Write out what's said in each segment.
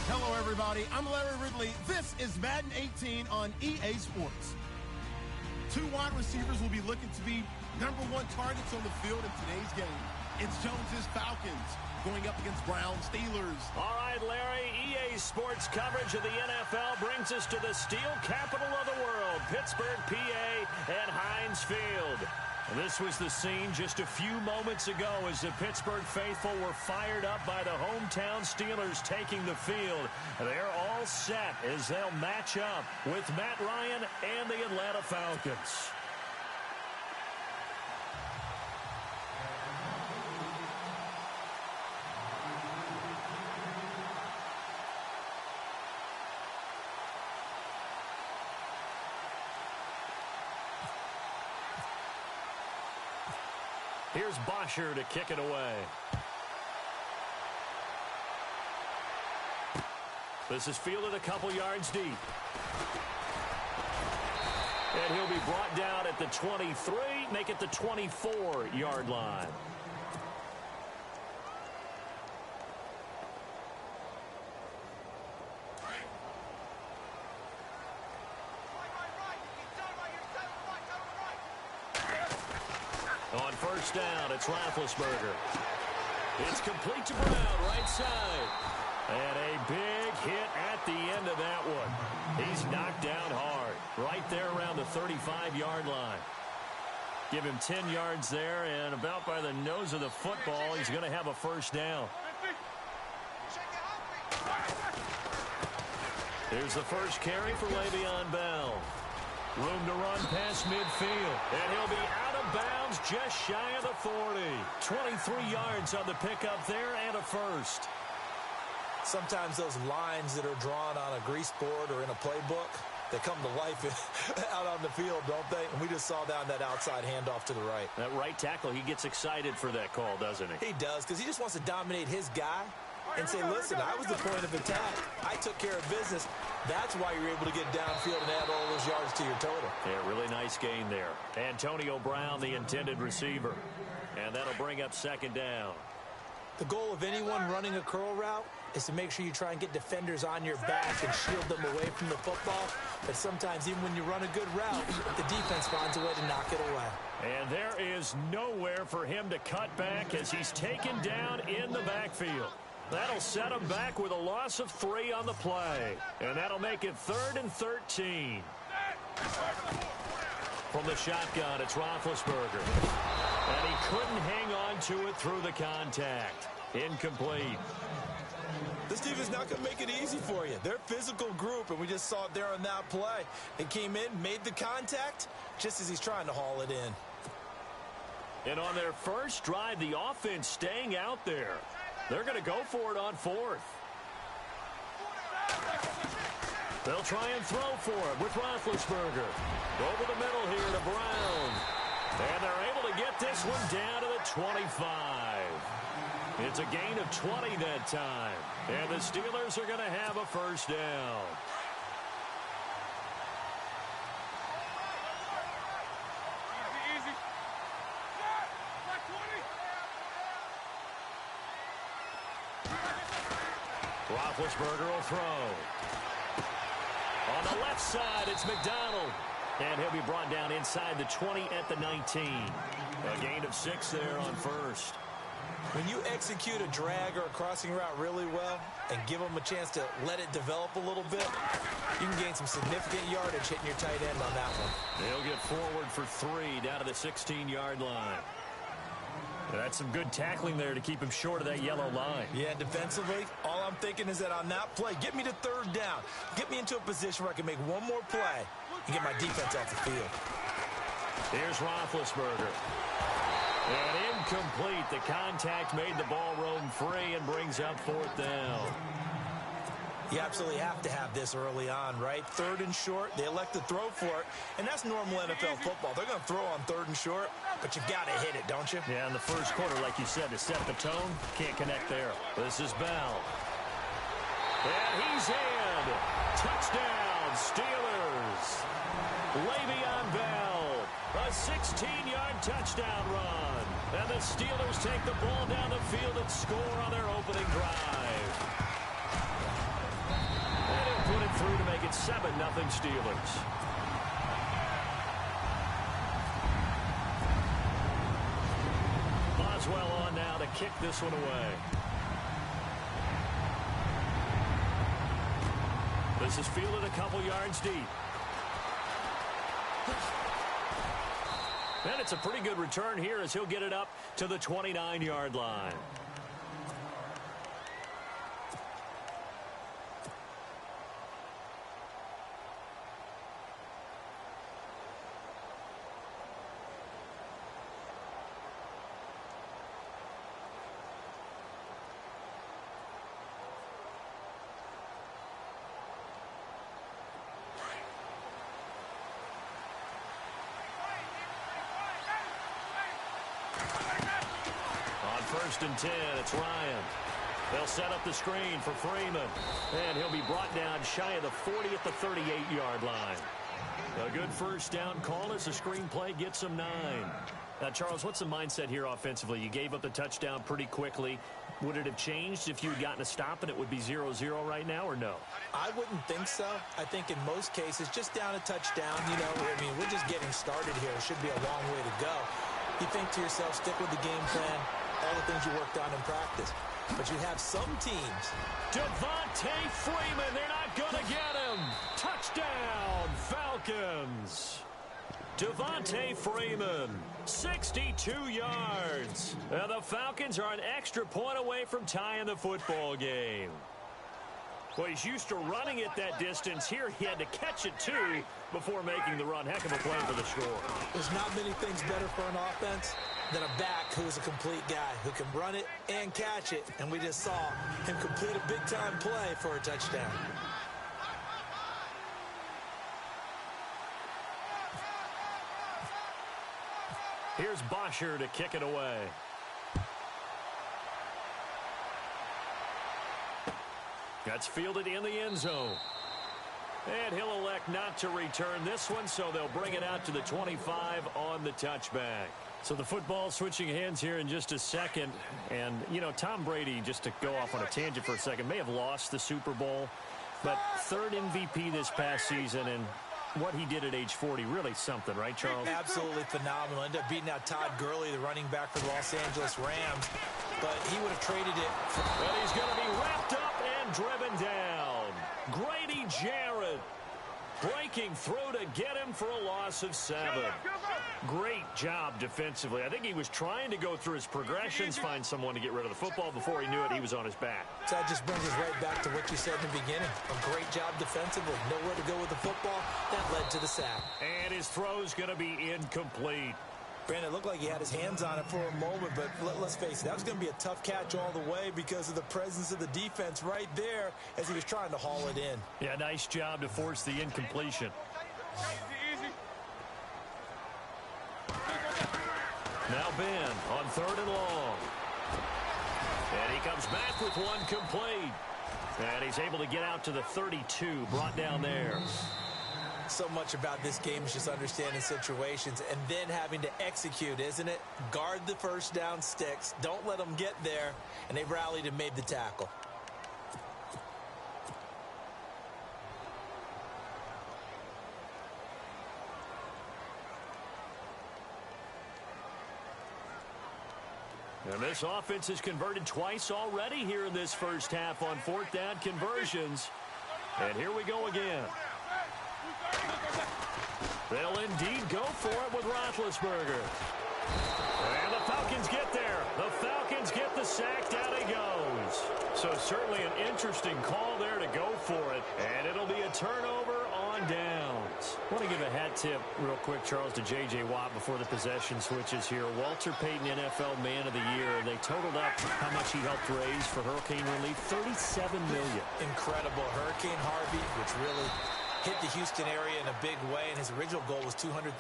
Hello, everybody. I'm Larry Ridley. This is Madden 18 on EA Sports. Two wide receivers will be looking to be #1 targets on the field in today's game. It's Jones's Falcons going up against Brown Steelers. All right, Larry, EA Sports coverage of the NFL brings us to the steel capital of the world, Pittsburgh, PA, at Heinz Field. And this was the scene just a few moments ago as the Pittsburgh faithful were fired up by the hometown Steelers taking the field. They're all set as they'll match up with Matt Ryan and the Atlanta Falcons. Here's Bosher to kick it away. This is fielded a couple yards deep. And he'll be brought down at the 23, make it the 24-yard line. On first down, it's Roethlisberger. It's complete to Brown, right side. And a big hit at the end of that one. He's knocked down hard, right there around the 35-yard line. Give him 10 yards there, and about by the nose of the football, he's going to have a first down. Here's the first carry for Le'Veon Bell. Room to run past midfield. And he'll be out of bounds just shy of the 40. 23 yards on the pickup there and a first. Sometimes those lines that are drawn on a grease board or in a playbook, they come to life out on the field, don't they? And we just saw that on that outside handoff to the right. That right tackle, he gets excited for that call, doesn't he? He does, because he just wants to dominate his guy and say, listen, I was the point of attack. I took care of business. That's why you're able to get downfield and add all those yards to your total. Yeah, really nice gain there. Antonio Brown, the intended receiver. And that'll bring up second down. The goal of anyone running a curl route is to make sure you try and get defenders on your back and shield them away from the football. But sometimes even when you run a good route, the defense finds a way to knock it away. And there is nowhere for him to cut back as he's taken down in the backfield. That'll set him back with a loss of 3 on the play. And that'll make it 3rd and 13. From the shotgun, it's Roethlisberger. And he couldn't hang on to it through the contact. Incomplete. This team is not going to make it easy for you. They're a physical group, and we just saw it there on that play. They came in, made the contact, just as he's trying to haul it in. And on their first drive, the offense staying out there. They're going to go for it on 4th. They'll try and throw for it with Roethlisberger. Over the middle here to Brown. And they're able to get this one down to the 25. It's a gain of 20 that time. And the Steelers are going to have a first down. Roethlisberger will throw. On the left side, it's McDonald. And he'll be brought down inside the 20 at the 19. A gain of 6 there on first. When you execute a drag or a crossing route really well and give them a chance to let it develop a little bit, you can gain some significant yardage hitting your tight end on that one. He'll get forward for 3 down to the 16-yard line. That's some good tackling there to keep him short of that yellow line. Yeah, defensively, all I'm thinking is that on that play, get me to 3rd down. Get me into a position where I can make one more play and get my defense off the field. Here's Roethlisberger. And incomplete. The contact made the ball roam free and brings up 4th down. You absolutely have to have this early on, right? 3rd and short, they elect to throw for it, and that's normal NFL football. They're going to throw on 3rd and short, but you got to hit it, don't you? Yeah, in the first quarter, like you said, to set the tone, can't connect there. This is Bell. And he's in. Touchdown, Steelers. Le'Veon Bell, a 16-yard touchdown run. And the Steelers take the ball down the field and score on their opening drive. And he'll put it through to make it 7-0 Steelers. Boswell on now to kick this one away. This is fielded a couple yards deep. And it's a pretty good return here as he'll get it up to the 29-yard line. First and 10, it's Ryan. They'll set up the screen for Freeman. And he'll be brought down shy of the 40 at the 38-yard line. A good first down call as the screen play gets him 9. Now, Charles, what's the mindset here offensively? You gave up the touchdown pretty quickly. Would it have changed if you had gotten a stop and it would be 0-0 right now, or no? I wouldn't think so. I think in most cases, just down a touchdown, you know, I mean, we're just getting started here. It should be a long way to go. You think to yourself, stick with the game plan, all the things you worked on in practice. But you have some teams. Devontae Freeman, they're not going to get him. Touchdown, Falcons. Devontae Freeman, 62 yards. And the Falcons are an extra point away from tying the football game. Well, he's used to running it that distance. Here he had to catch it, too, before making the run. Heck of a play for the score. There's not many things better for an offense than a back who's a complete guy who can run it and catch it. And we just saw him complete a big-time play for a touchdown. Here's Bosher to kick it away. That's fielded in the end zone. And he'll elect not to return this one, so they'll bring it out to the 25 on the touchback. So the football switching hands here in just a second. And, you know, Tom Brady, just to go off on a tangent for a second, may have lost the Super Bowl, but 3rd MVP this past season, and what he did at age 40, really something, right, Charles? Absolutely phenomenal. Ended up beating out Todd Gurley, the running back for the Los Angeles Rams, but he would have traded it for... But he's going to be wrapped up and driven down. Grady Jarrett breaking through to get him for a loss of 7. Great job defensively. I think he was trying to go through his progressions, find someone to get rid of the football. Before he knew it, he was on his back. So that just brings us right back to what you said in the beginning. A great job defensively. Nowhere to go with the football. That led to the sack. And his throw's going to be incomplete. Brandon, it looked like he had his hands on it for a moment, but let's face it, that was going to be a tough catch all the way because of the presence of the defense right there as he was trying to haul it in. Yeah, nice job to force the incompletion. Now Ben on 3rd and long. And he comes back with one complete. And he's able to get out to the 32, brought down there. So much about this game is just understanding situations and then having to execute, isn't it? Guard the first down sticks. Don't let them get there. And they rallied and made the tackle. And this offense has converted twice already here in this first half on fourth down conversions. And here we go again. They'll indeed go for it with Roethlisberger. And the Falcons get there. The Falcons get the sack. Down he goes. So certainly an interesting call there to go for it. And it'll be a turnover on downs. I want to give a hat tip real quick, Charles, to J.J. Watt before the possession switches here. Walter Payton, NFL Man of the Year. They totaled up how much he helped raise for hurricane relief. $37 million. Incredible. Hurricane Harvey, which really hit the Houston area in a big way, and his original goal was $200,000.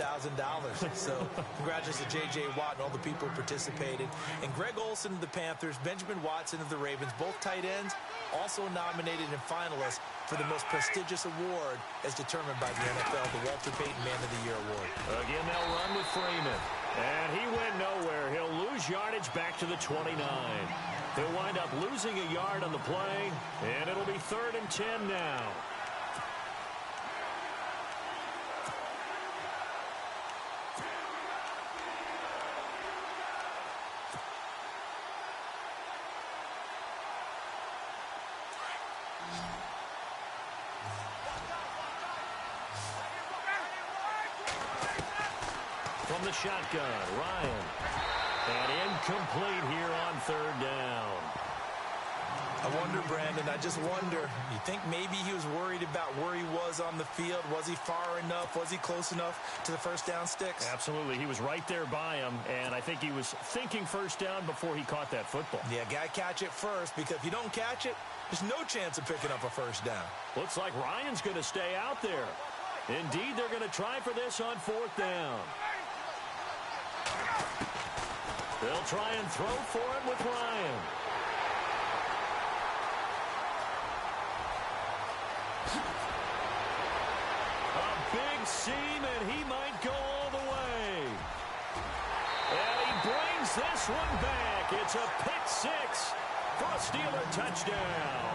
So congratulations to J.J. Watt and all the people who participated. And Greg Olsen of the Panthers, Benjamin Watson of the Ravens, both tight ends, also nominated and finalists for the most prestigious award as determined by the NFL, the Walter Payton Man of the Year Award. Again, they'll run with Freeman. And he went nowhere. He'll lose yardage back to the 29. He'll wind up losing a yard on the play, and it'll be 3rd and 10 now. From the shotgun, Ryan. And incomplete here on 3rd down. I wonder, Brandon, I just wonder, you think maybe he was worried about where he was on the field? Was he far enough? Was he close enough to the first down sticks? Absolutely. He was right there by him, and I think he was thinking first down before he caught that football. Yeah, got to catch it first, because if you don't catch it, there's no chance of picking up a first down. Looks like Ryan's going to stay out there. Indeed, they're going to try for this on 4th down. They'll try and throw for it with Ryan. A big seam, and he might go all the way. And he brings this one back. It's a pick six for a Steeler touchdown.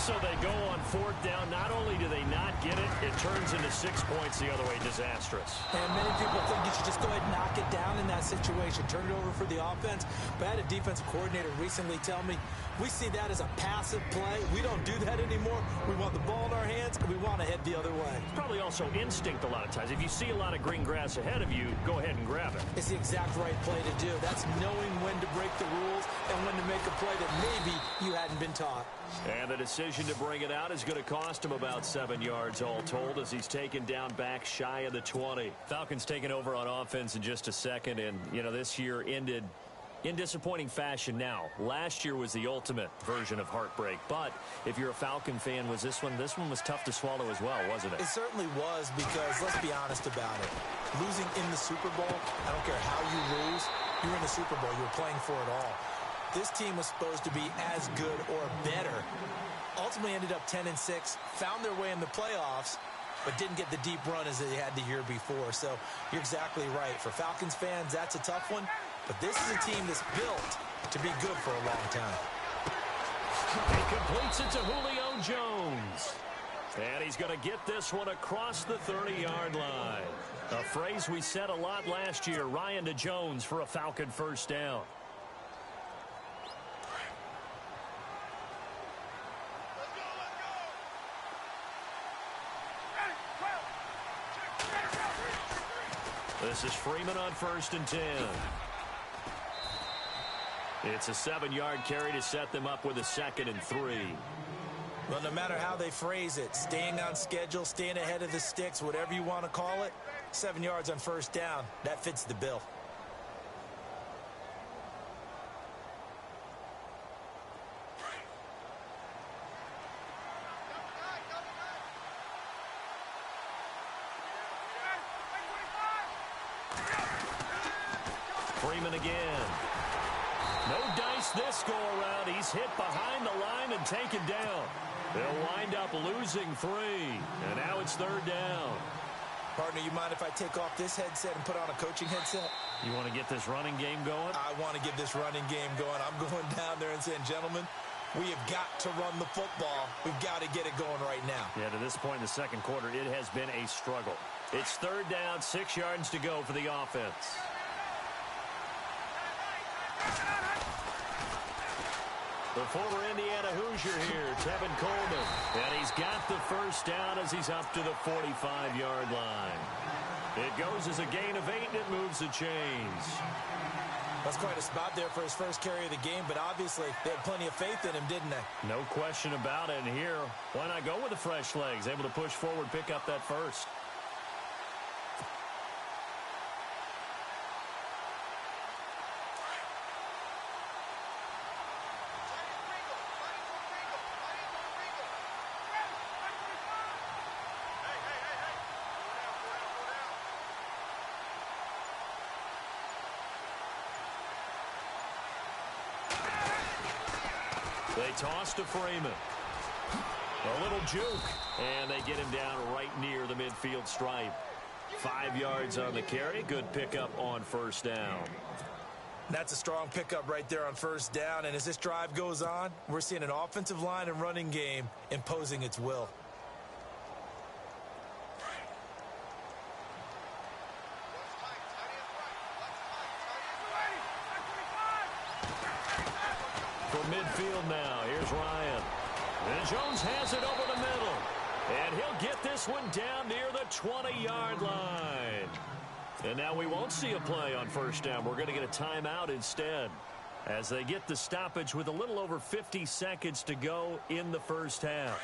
So they go on 4th down. Not only do they not get it, it turns into 6 points the other way. Disastrous. And many people think you should just go ahead and knock it down in that situation. Turn it over for the offense. But I had a defensive coordinator recently tell me, we see that as a passive play. We don't do that anymore. We want the ball in our hands, and we want to head the other way. It's probably also instinct a lot of times. If you see a lot of green grass ahead of you, go ahead and grab it. It's the exact right play to do. That's knowing when to break the rules and when to make a play that maybe you hadn't been taught. And the decision to bring it out is going to cost him about 7 yards all told as he's taken down back shy of the 20. Falcons taking over on offense in just a second, and, you know, this year ended in disappointing fashion now. Last year was the ultimate version of heartbreak, but if you're a Falcon fan, was this one was tough to swallow as well, wasn't it? It certainly was, because let's be honest about it. Losing in the Super Bowl, I don't care how you lose, you're in the Super Bowl, you're playing for it all. This team was supposed to be as good or better. Ultimately ended up 10-6, found their way in the playoffs, but didn't get the deep run as they had the year before. So you're exactly right. For Falcons fans, that's a tough one. But this is a team that's built to be good for a long time. He completes it to Julio Jones. And he's going to get this one across the 30-yard line. A phrase we said a lot last year, Ryan to Jones for a Falcon first down. This is Freeman on 1st and 10. It's a 7-yard carry to set them up with a 2nd and 3. Well, no matter how they phrase it, staying on schedule, staying ahead of the sticks, whatever you want to call it, 7 yards on 1st down, that fits the bill. Freeman again. No dice this go around. He's hit behind the line and taken down. They'll wind up losing 3. And now it's 3rd down. Partner, you mind if I take off this headset and put on a coaching headset? You want to get this running game going? I want to get this running game going. I'm going down there and saying, gentlemen, we have got to run the football. We've got to get it going right now. Yeah, to this point in the second quarter, it has been a struggle. It's 3rd down, 6 yards to go for the offense. The former Indiana Hoosier here, Tevin Coleman. And he's got the first down as he's up to the 45-yard line. It goes as a gain of 8, and it moves the chains. That's quite a spot there for his first carry of the game, but obviously they had plenty of faith in him, didn't they? No question about it. And here, why not go with the fresh legs? Able to push forward, pick up that first. They toss to Freeman. A little juke, and they get him down right near the midfield stripe. 5 yards on the carry. Good pickup on first down. That's a strong pickup right there on first down, and as this drive goes on, we're seeing an offensive line and running game imposing its will. From midfield now, here's Ryan. And Jones has it over the middle. And he'll get this one down near the 20-yard line. And now we won't see a play on first down. We're going to get a timeout instead, as they get the stoppage with a little over 50 seconds to go in the first half.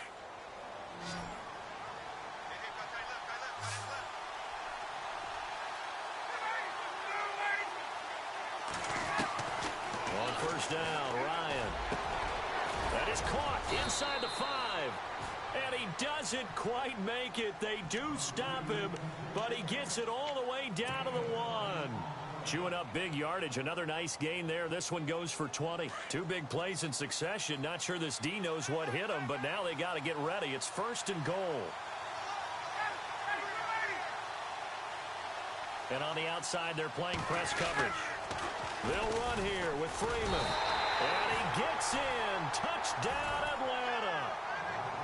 On first down, Ryan. That is caught inside the 5. And he doesn't quite make it. They do stop him, but he gets it all the way down to the 1. Chewing up big yardage. Another nice gain there. This one goes for 20. 2 big plays in succession. Not sure this D knows what hit him, but now they got to get ready. It's first and goal. And on the outside, they're playing press coverage. They'll run here with Freeman. And he gets in. Touchdown, Atlanta.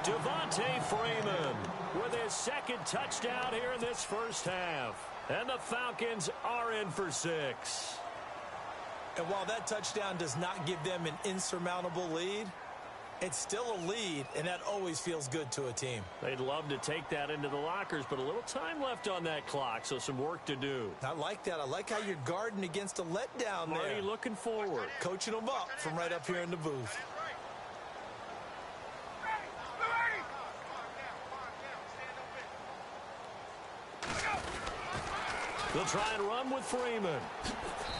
Devontae Freeman with his second touchdown here in this first half. And the Falcons are in for 6. And while that touchdown does not give them an insurmountable lead, it's still a lead, and that always feels good to a team. They'd love to take that into the lockers, but a little time left on that clock, so some work to do. I like that. I like how you're guarding against a letdown there. Already looking forward. Coaching them up from right up here in the booth. They'll try and run with Freeman.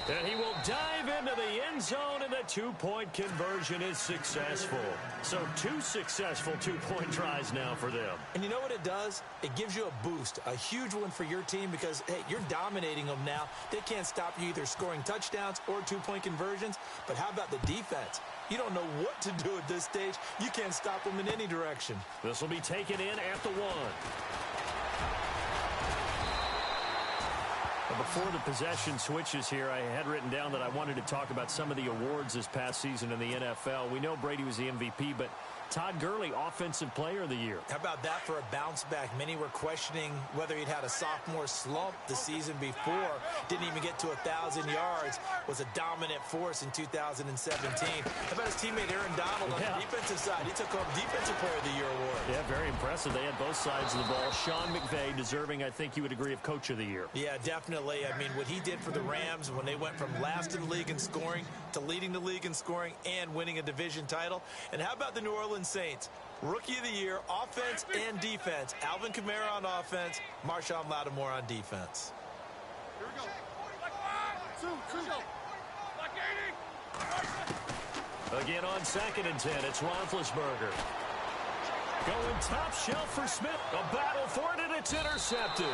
And he will dive into the end zone, and the 2-point conversion is successful. So 2 successful 2-point tries now for them. And you know what it does? It gives you a boost, a huge one for your team because, hey, you're dominating them now. They can't stop you either scoring touchdowns or 2-point conversions. But how about the defense? You don't know what to do at this stage. You can't stop them in any direction. This will be taken in at the 1. Before the possession switches here, I had written down that I wanted to talk about some of the awards this past season in the NFL. We know Brady was the MVP, but Todd Gurley, Offensive Player of the Year. How about that for a bounce back? Many were questioning whether he'd had a sophomore slump the season before. Didn't even get to 1,000 yards. Was a dominant force in 2017. How about his teammate Aaron Donald on the defensive side? He took home Defensive Player of the Year award. Yeah, very impressive. They had both sides of the ball. Sean McVay deserving, I think you would agree, of Coach of the Year. Yeah, definitely. I mean, what he did for the Rams when they went from last in the league in scoring to leading the league in scoring and winning a division title. And how about the New Orleans Saints? Rookie of the Year, offense and defense. Alvin Kamara on offense, Marshawn Lattimore on defense. Here we go. Again on 2nd and 10, it's Roethlisberger. Going top shelf for Smith. A battle for it, and it's intercepted.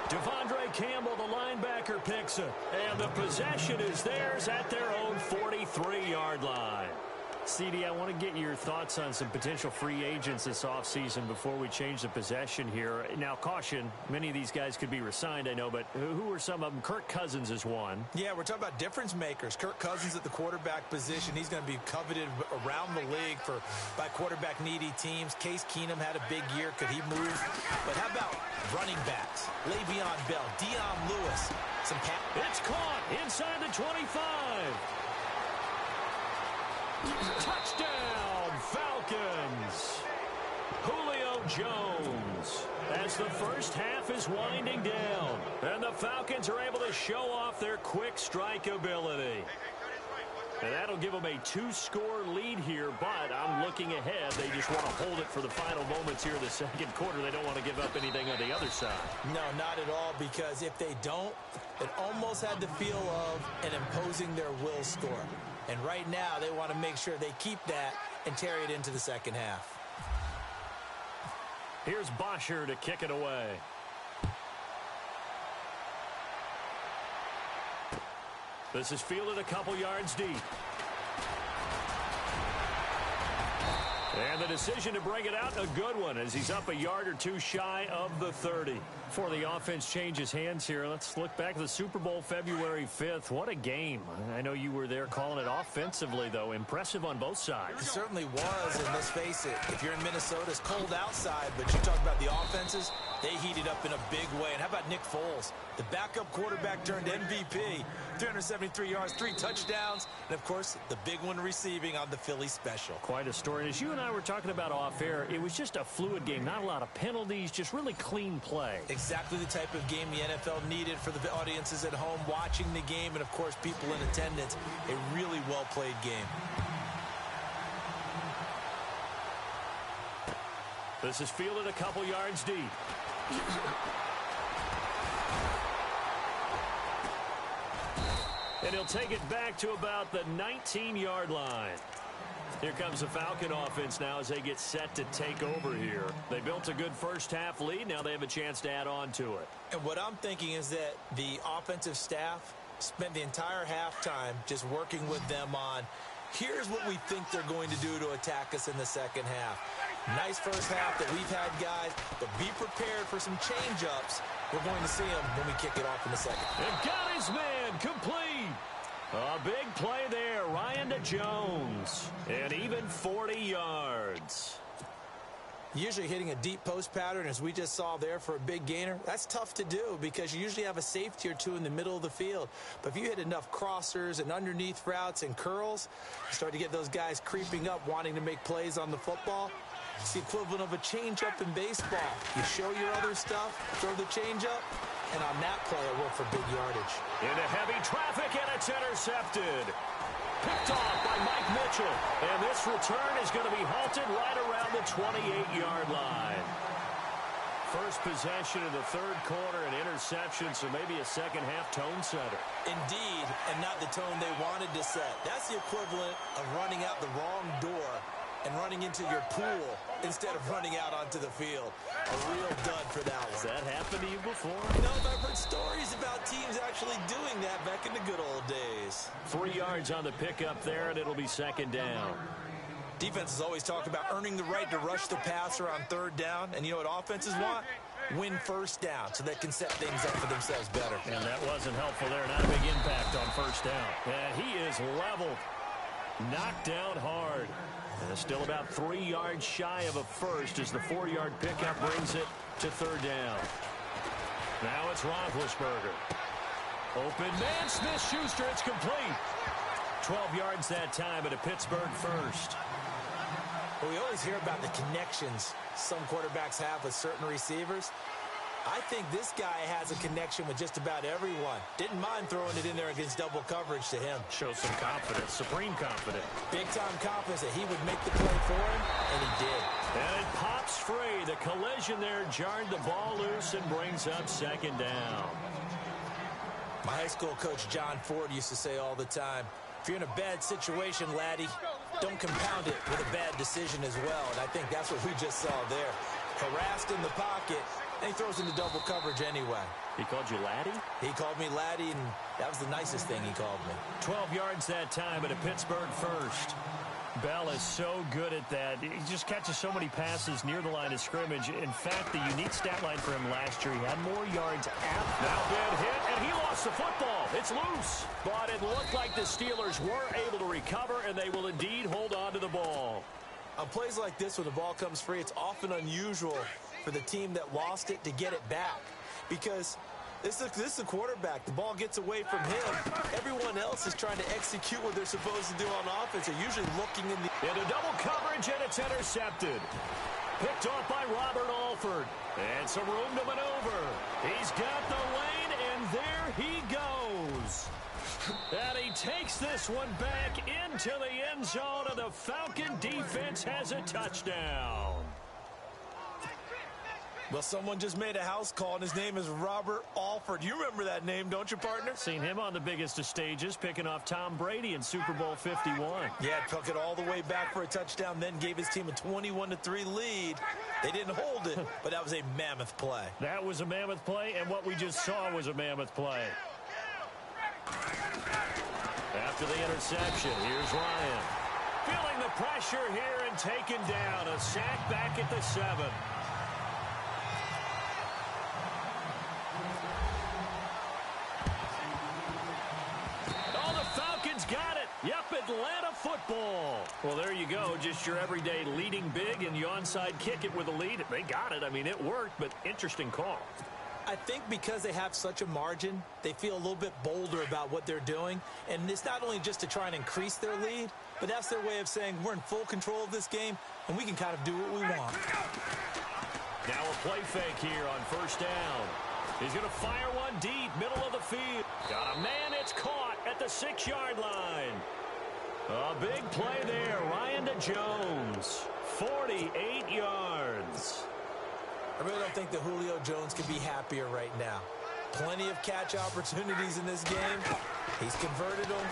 Devondre Campbell, the linebacker, picks it. And the possession is theirs at their own 43-yard line. CD, I want to get your thoughts on some potential free agents this offseason before we change the possession here. Now, caution, many of these guys could be re-signed, I know, but who are some of them? Kirk Cousins is one. Yeah, we're talking about difference makers. Kirk Cousins at the quarterback position. He's going to be coveted around the league by quarterback-needy teams. Case Keenum had a big year. Could he move? But how about running backs? Le'Veon Bell, Dion Lewis. It's caught inside the 25. Touchdown, Falcons. Julio Jones, as the first half is winding down, and the Falcons are able to show off their quick strike ability. And that'll give them a 2-score lead here, but I'm looking ahead. They just want to hold it for the final moments here in the second quarter. They don't want to give up anything on the other side. No, not at all, because if they don't, it almost had the feel of an imposing their will score. And right now, they want to make sure they keep that and carry it into the second half. Here's Bosher to kick it away. This is fielded a couple yards deep. And the decision to bring it out, a good one, as he's up a yard or two shy of the 30. Before the offense changes hands here, let's look back at the Super Bowl February 5th. What a game. I know you were there calling it offensively, though. Impressive on both sides. It certainly was, and let's face it, if you're in Minnesota, it's cold outside, but you talk about the offenses, they heated up in a big way. And how about Nick Foles? The backup quarterback turned MVP. 373 yards, 3 touchdowns, and, of course, the big one receiving on the Philly special. Quite a story. And as you and I were talking about off air, it was just a fluid game. Not a lot of penalties, just really clean play. Exactly the type of game the NFL needed for the audiences at home watching the game, and, of course, people in attendance. A really well-played game. This is fielded a couple yards deep. And he'll take it back to about the 19-yard line. Here comes the Falcon offense now as they get set to take over here. They built a good first-half lead. Now they have a chance to add on to it. And what I'm thinking is that the offensive staff spent the entire halftime just working with them on, here's what we think they're going to do to attack us in the second half. Nice first half that we've had, guys, but be prepared for some change-ups. We're going to see them when we kick it off in a second. And got his man complete. A big play there, Ryan to Jones. And even 40 yards. Usually hitting a deep post pattern, as we just saw there for a big gainer, that's tough to do because you usually have a safety or two in the middle of the field. But if you hit enough crossers and underneath routes and curls, you start to get those guys creeping up wanting to make plays on the football. It's the equivalent of a changeup in baseball. You show your other stuff, throw the changeup, and on that play, it worked for big yardage. Into heavy traffic, and it's intercepted. Picked off by Mike Mitchell. And this return is going to be halted right around the 28-yard line. First possession of the third quarter, an interception, so maybe a second-half tone setter. Indeed, and not the tone they wanted to set. That's the equivalent of running out the wrong door and running into your pool instead of running out onto the field. A real dud for that one. Has that happened to you before? No, I've heard stories about teams actually doing that back in the good old days. 3 yards on the pickup there, and it'll be second down. Defenses always talk about earning the right to rush the passer on third down, and you know what offenses want? Win first down so they can set things up for themselves better. And that wasn't helpful there. Not a big impact on first down. And he is leveled. Knocked down hard. And it's still about 3 yards shy of a first as the 4-yard pickup brings it to third down. Now it's Roethlisberger. Open man, Smith-Schuster, it's complete. 12 yards that time at a Pittsburgh first. Well, we always hear about the connections some quarterbacks have with certain receivers. I think this guy has a connection with just about everyone. Didn't mind throwing it in there against double coverage to him. Shows some confidence, supreme confidence. Big-time confidence that he would make the play for him, and he did. And it pops free. The collision there jarred the ball loose and brings up second down. My high school coach, John Ford, used to say all the time, if you're in a bad situation, laddie, don't compound it with a bad decision as well. And I think that's what we just saw there. Harassed in the pocket, and he throws into double coverage anyway. He called you laddie? He called me laddie, and that was the nicest thing he called me. 12 yards that time at a Pittsburgh first. Bell is so good at that. He just catches so many passes near the line of scrimmage. In fact, the unique stat line for him last year, he had more yards after. Now bad hit, and he lost the football. It's loose. But it looked like the Steelers were able to recover, and they will indeed hold on to the ball. On plays like this, when the ball comes free, it's often unusual for the team that lost it to get it back. Because This is a quarterback. The ball gets away from him. Everyone else is trying to execute what they're supposed to do on offense. They're usually looking in the... Into double coverage, and it's intercepted. Picked off by Robert Alford. And some room to maneuver. He's got the lane, and there he goes. And he takes this one back into the end zone, and the Falcon defense has a touchdown. Well, someone just made a house call, and his name is Robert Alford. You remember that name, don't you, partner? Seen him on the biggest of stages, picking off Tom Brady in Super Bowl 51. Yeah, took it all the way back for a touchdown, then gave his team a 21-3 lead. They didn't hold it, but that was a mammoth play. That was a mammoth play, and what we just saw was a mammoth play. After the interception, here's Ryan. Feeling the pressure here and taken down. A sack back at the 7. Got it. Yep, Atlanta football. Well, there you go. Just your everyday leading big, and you onside kick it with a lead. They got it. I mean, it worked, but interesting call. I think because they have such a margin, they feel a little bit bolder about what they're doing. And it's not only just to try and increase their lead, but that's their way of saying we're in full control of this game, and we can kind of do what we want. Now a play fake here on first down. He's going to fire one deep, middle of the field. Got a man, it's caught at the 6-yard line. A big play there, Ryan to Jones. 48 yards. I really don't think that Julio Jones could be happier right now. Plenty of catch opportunities in this game. He's converted them,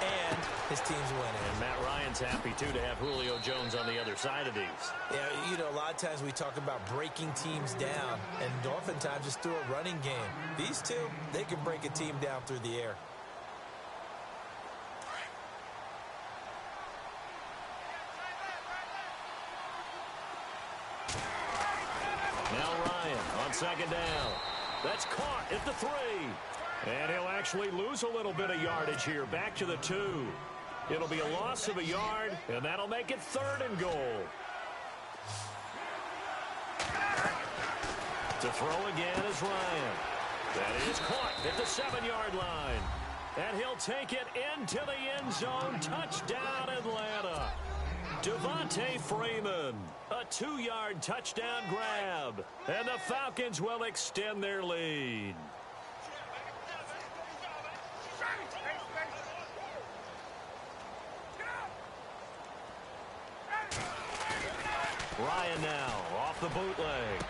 and his team's winning. And Matt Ryan's happy, too, to have Julio Jones on the other side of these. Yeah, you know, a lot of times we talk about breaking teams down, and oftentimes just through a running game. These two, they can break a team down through the air. Now Ryan on second down. That's caught at the 3. And he'll actually lose a little bit of yardage here, back to the 2. It'll be a loss of a yard, and that'll make it 3rd and goal. To throw again is Ryan. That is caught at the 7-yard line. And he'll take it into the end zone. Touchdown, Atlanta. Devontae Freeman, a 2-yard touchdown grab. And the Falcons will extend their lead. Ryan now off the bootleg.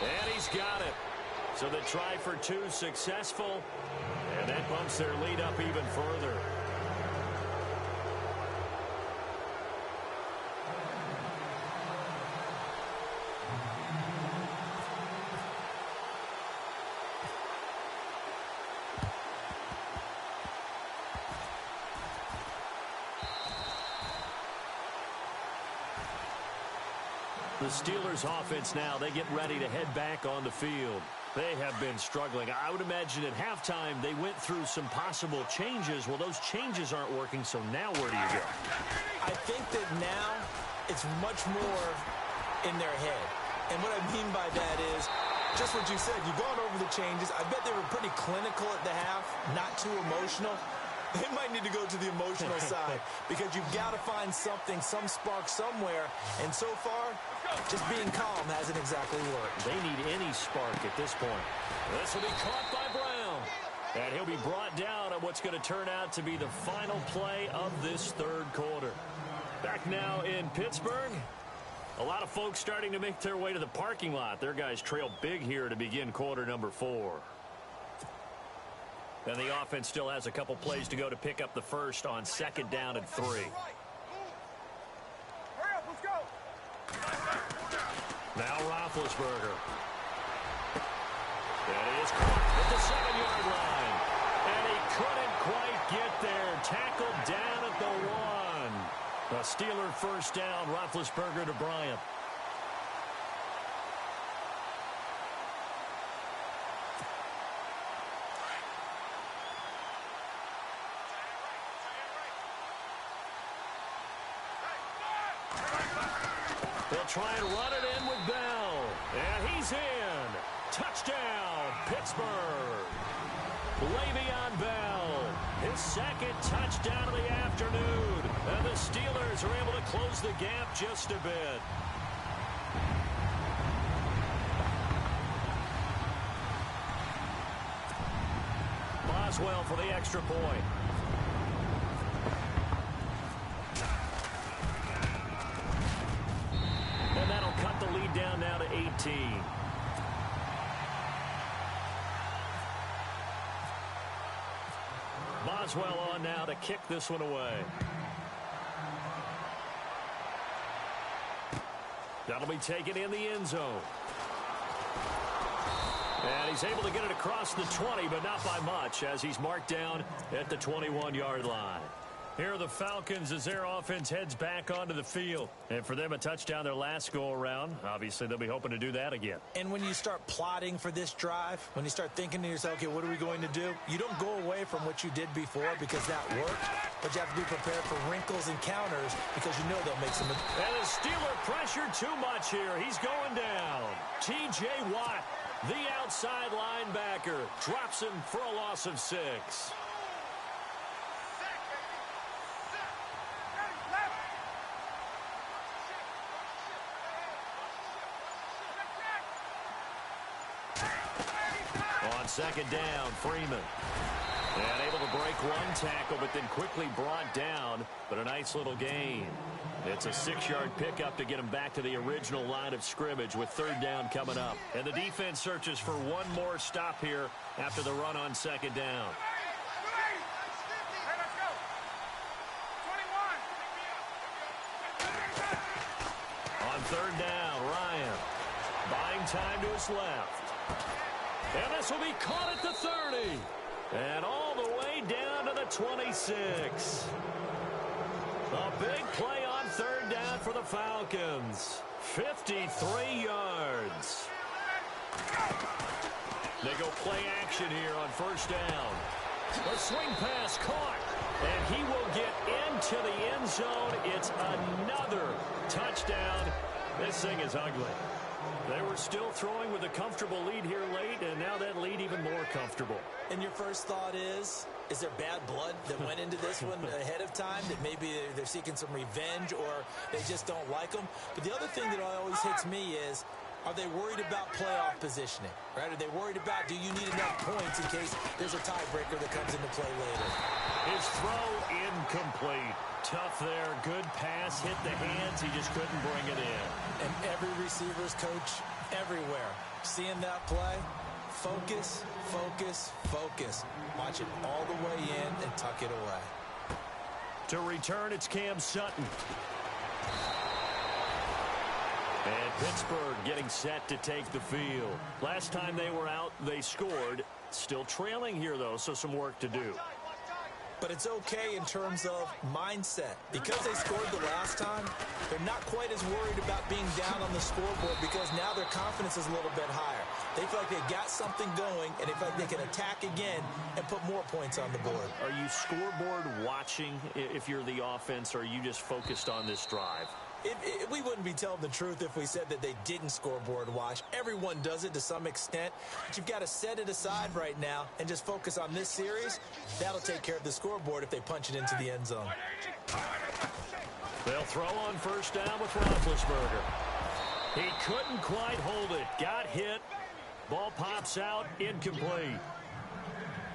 And he's got it. So the try for 2 successful. And that bumps their lead up even further. The Steelers offense now, they get ready to head back on the field. They have been struggling. I would imagine at halftime they went through some possible changes. Well, those changes aren't working, so now where do you go? I think that now it's much more in their head. And what I mean by that is just what you said. You've gone over the changes. I bet they were pretty clinical at the half, not too emotional. They might need to go to the emotional side because you've got to find something, some spark somewhere. And so far, just being calm hasn't exactly worked. They need any spark at this point. This will be caught by Brown. And he'll be brought down on what's going to turn out to be the final play of this 3rd quarter. Back now in Pittsburgh. A lot of folks starting to make their way to the parking lot. Their guys trail big here to begin quarter number 4. And the offense still has a couple plays to go to pick up the first on 2nd down and 3. Now Roethlisberger. That is caught at the 7-yard line. And he couldn't quite get there. Tackled down at the 1. A Steeler first down. Roethlisberger to Bryant. They'll try and run it in with Bell. And he's in. Touchdown, Pittsburgh. Le'Veon Bell, his second touchdown of the afternoon. And the Steelers are able to close the gap just a bit. Boswell for the extra point. And that'll cut the lead down now to 18. Boswell on now to kick this one away. That'll be taken in the end zone. And he's able to get it across the 20, but not by much, as he's marked down at the 21-yard line. Here are the Falcons as their offense heads back onto the field. And for them, a touchdown their last go-around. Obviously, they'll be hoping to do that again. And when you start plotting for this drive, when you start thinking to yourself, okay, what are we going to do? You don't go away from what you did before because that worked, but you have to be prepared for wrinkles and counters because you know they'll make some. And the Steeler pressured too much here. He's going down. T.J. Watt, the outside linebacker, drops him for a loss of 6. On second down, Freeman. And able to break one tackle, but then quickly brought down. But a nice little gain. It's a 6-yard pickup to get him back to the original line of scrimmage with third down coming up. And the defense searches for one more stop here after the run on second down. On third down, Ryan buying time to his left. And this will be caught at the 30. And all the way down to the 26. A big play on third down for the Falcons. 53 yards. They go play action here on first down. A swing pass caught. And he will get into the end zone. It's another touchdown. This thing is ugly. They were still throwing with a comfortable lead here late, and now that lead even more comfortable. And your first thought is there bad blood that went into this one ahead of time, that maybe they're seeking some revenge or they just don't like them? But the other thing that always hits me is, are they worried about playoff positioning? Right? Are they worried about, do you need enough points in case there's a tiebreaker that comes into play later? His throw incomplete. Tough there. Good pass. Hit the hands. He just couldn't bring it in. And every receiver's coach everywhere, seeing that play, focus, focus, focus. Watch it all the way in and tuck it away. To return, it's Cam Sutton. And Pittsburgh getting set to take the field. Last time they were out, they scored. Still trailing here, though, so some work to do. But it's okay in terms of mindset. Because they scored the last time, they're not quite as worried about being down on the scoreboard because now their confidence is a little bit higher. They feel like they've got something going, and they feel like they can attack again and put more points on the board. Are you scoreboard watching if you're the offense, or are you just focused on this drive? We wouldn't be telling the truth if we said that they didn't scoreboard watch. Everyone does it to some extent. But you've got to set it aside right now and just focus on this series. That'll take care of the scoreboard if they punch it into the end zone. They'll throw on first down with Roethlisberger. He couldn't quite hold it. Got hit. Ball pops out. Incomplete.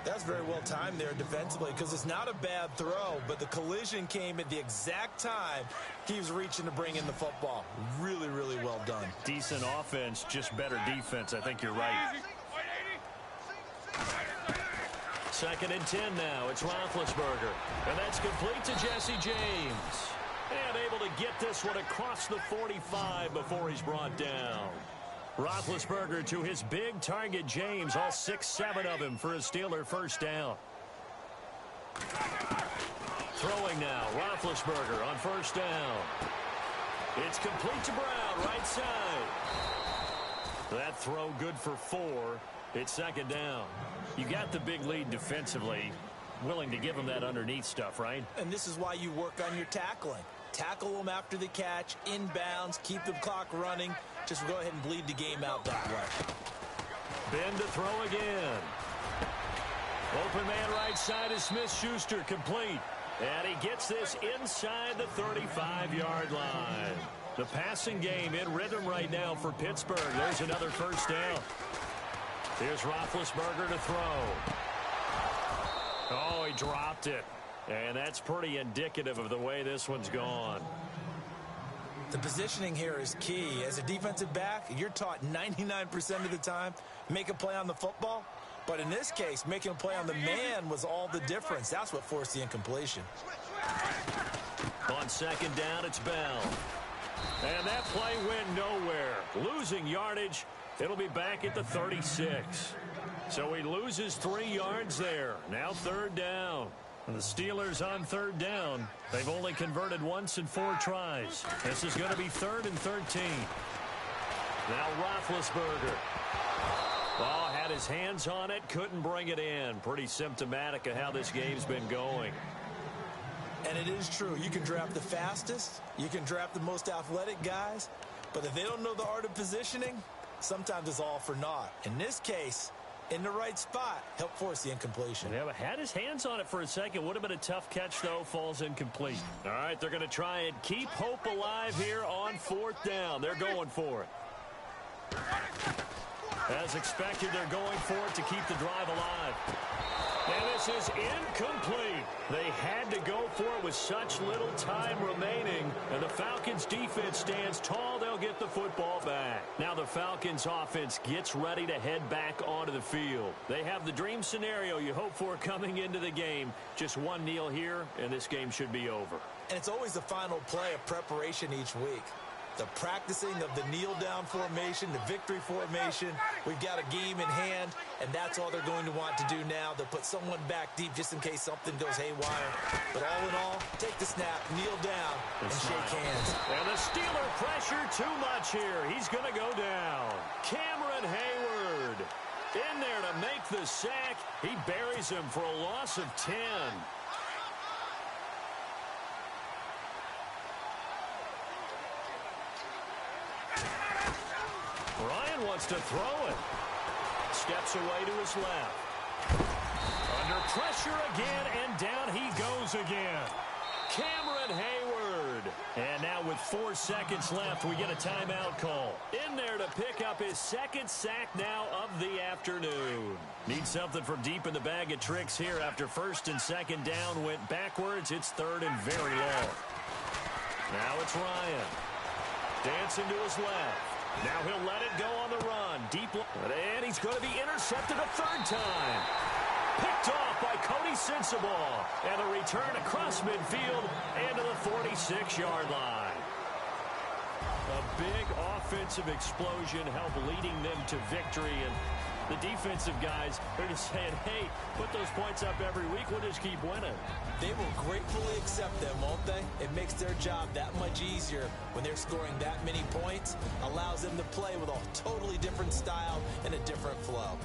That's very well timed there defensively because it's not a bad throw, but the collision came at the exact time he was reaching to bring in the football. Really, really well done. Decent offense, just better defense. I think you're right. 2nd and 10 now. It's Roethlisberger. And that's complete to Jesse James. And able to get this one across the 45 before he's brought down. Roethlisberger to his big target, James, all 6-7 of him for a Steeler first down. Throwing now, Roethlisberger on first down. It's complete to Brown, right side. That throw good for 4. It's 2nd down. You got the big lead defensively. Willing to give him that underneath stuff, right? And this is why you work on your tackling. Tackle them after the catch, inbounds, keep the clock running. Just go ahead and bleed the game out that way. spin to throw again. Open man right side is Smith-Schuster, complete. And he gets this inside the 35-yard line. The passing game in rhythm right now for Pittsburgh. There's another first down. Here's Roethlisberger to throw. Oh, he dropped it. And that's pretty indicative of the way this one's gone. The positioning here is key. As a defensive back, you're taught 99% of the time, make a play on the football. But in this case, making a play on the man was all the difference. That's what forced the incompletion. On second down, it's Bell. And that play went nowhere. Losing yardage. It'll be back at the 36. So he loses 3 yards there. Now third down. And the Steelers on third down. They've only converted once in 4 tries. This is going to be 3rd and 13. Now Roethlisberger. Ball had his hands on it, couldn't bring it in. Pretty symptomatic of how this game's been going. And it is true. You can draft the fastest. You can draft the most athletic guys. But if they don't know the art of positioning, sometimes it's all for naught. In this case, in the right spot, helped force the incompletion. Yeah, but had his hands on it for a second. Would have been a tough catch, though. Falls incomplete. All right, they're going to try and keep hope alive here on 4th down. They're going for it. As expected, they're going for it to keep the drive alive. And this is incomplete. They had to go for it with such little time remaining. And the Falcons' defense stands tall. They'll get the football back. Now the Falcons' offense gets ready to head back onto the field. They have the dream scenario you hope for coming into the game. Just one kneel here, and this game should be over. And it's always the final play of preparation each week. The practicing of the kneel-down formation, the victory formation. We've got a game in hand, and that's all they're going to want to do now. They'll put someone back deep just in case something goes haywire. But all in all, take the snap, kneel down, and shake hands. And the Steeler pressure too much here. He's going to go down. Cameron Hayward in there to make the sack. He buries him for a loss of 10. Ryan wants to throw it. Steps away to his left. Under pressure again, and down he goes again. Cameron Hayward. And now with 4 seconds left, we get a timeout call. In there to pick up his 2nd sack now of the afternoon. Need something from deep in the bag of tricks here after 1st and 2nd down went backwards. It's 3rd and very long. Now it's Ryan. Dancing to his left. Now he'll let it go on the run. Deep, and he's going to be intercepted a 3rd time. Picked off by Cody Sensabaugh. And a return across midfield and to the 46-yard line. A big offensive explosion helped leading them to victory. And the defensive guys, they're just saying, hey, put those points up every week. We'll just keep winning. They will gratefully accept them, won't they? It makes their job that much easier when they're scoring that many points. Allows them to play with a totally different style and a different flow.